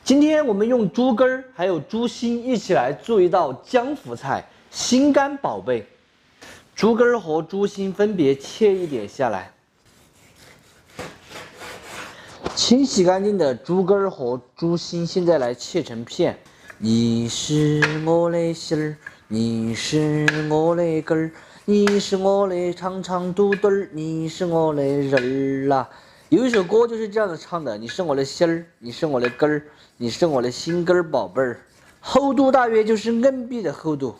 今天我们用猪肝还有猪心一起来做一道江湖菜——心肝宝贝。猪肝和猪心分别切一点下来，清洗干净的猪肝和猪心，现在来切成片。你是我的心儿，你是我的根儿，你是我的长长肚墩儿，你是我的人儿啦。有一首歌就是这样子唱的：你是我的心儿，你是我的根儿，你是我的心肝儿宝贝儿。厚度大约就是硬币的厚度。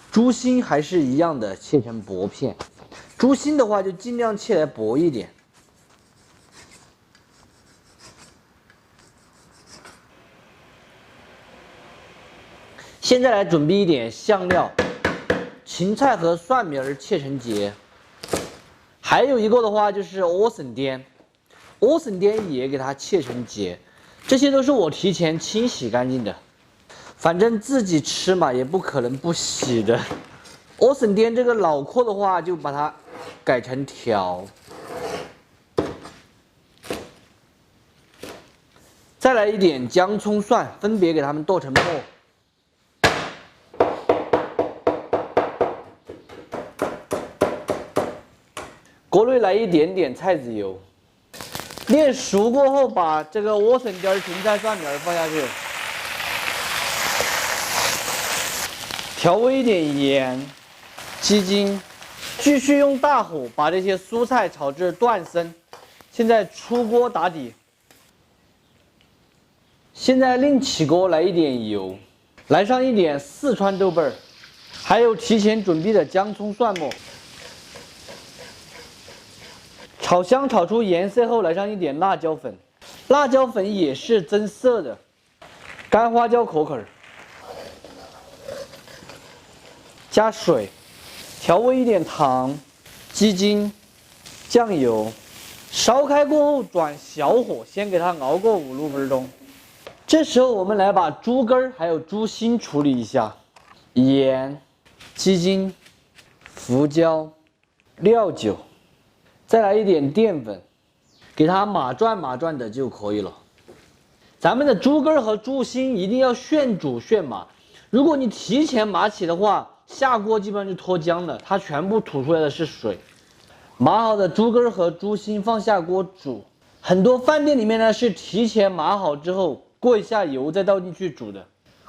猪心还是一样的，切成薄片。猪心的话就尽量切来薄一点。现在来准备一点香料，芹菜和蒜苗切成节。还有一个的话就是莴笋颠，莴笋颠也给它切成节。这些都是我提前清洗干净的。反正自己吃嘛，也不可能不洗的。莴笋颠这个脑壳的话，就把它改成条。再来一点姜、葱、蒜，分别给它们剁成末。锅内来一点点菜籽油，炼熟过后，把这个莴笋丁、芹菜、蒜苗放下去。调味一点盐、鸡精，继续用大火把这些蔬菜炒至断生。现在出锅打底。现在另起锅来一点油，来上一点四川豆瓣儿，还有提前准备的姜、葱、蒜末。炒香炒出颜色后，来上一点辣椒粉，辣椒粉也是增色的。干花椒壳壳。加水，调味一点糖、鸡精、酱油，烧开过后转小火，先给它熬个5-6分钟。这时候我们来把猪肝还有猪心处理一下，盐、鸡精、胡椒、料酒，再来一点淀粉，给它码转码转的就可以了。咱们的猪肝和猪心一定要现煮现码，如果你提前码起的话，下锅基本上就脱浆了，它全部吐出来的是水。码好的猪肝和猪心放下锅煮，很多饭店里面呢是提前码好之后过一下油再倒进去煮的，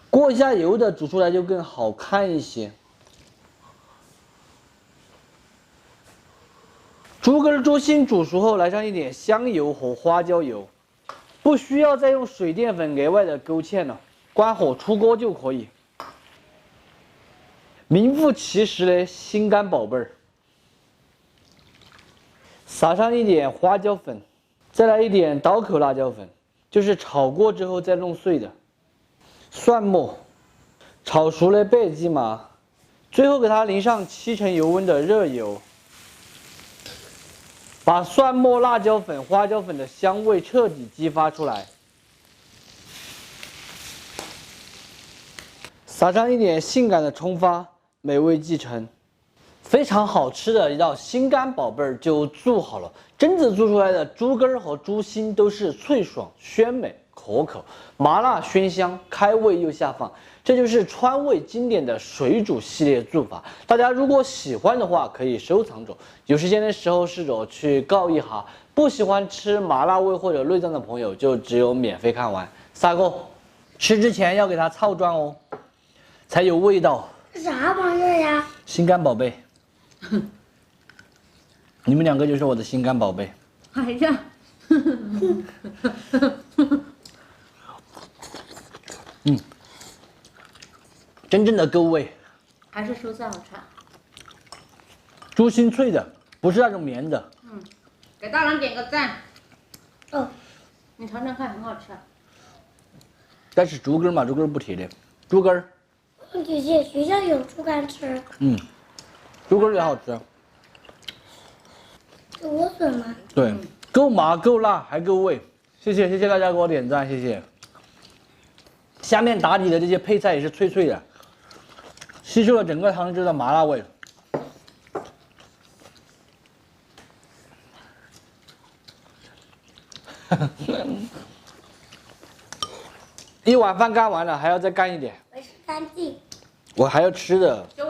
过一下油的煮出来就更好看一些。猪肝猪心煮熟后，来上一点香油和花椒油，不需要再用水淀粉额外的勾芡了，关火出锅就可以。名副其实的心肝宝贝儿，撒上一点花椒粉，再来一点刀口辣椒粉，就是炒过之后再弄碎的。蒜末，炒熟了白鸡麻，最后给它淋上7成油温的热油，把蒜末、辣椒粉、花椒粉的香味彻底激发出来，撒上一点性感的葱花。美味继承，非常好吃的一道心肝宝贝儿就做好了。真子做出来的猪肝和猪心都是脆爽、鲜美、可口，麻辣鲜香，开胃又下饭。这就是川味经典的水煮系列做法。大家如果喜欢的话，可以收藏着，有时间的时候试着去告一下。不喜欢吃麻辣味或者内脏的朋友，就只有免费看完。3个，吃之前要给它焯转哦，才有味道。啥玩意儿呀？心肝宝贝，你们2个就是我的心肝宝贝。哎呀，真正的够味。还是蔬菜好吃。猪心脆的，不是那种绵的。给大人点个赞。哦，你尝尝看，很好吃。但是猪肝嘛，猪肝不甜的，猪肝。姐姐，学校有猪肝吃。猪肝也好吃。莴笋吗？对，够麻够辣还够味。谢谢大家给我点赞，谢谢。下面打底的这些配菜也是脆脆的，吸收了整个汤汁的麻辣味。一碗饭干完了，还要再干一点。维持干净。我还要吃的。就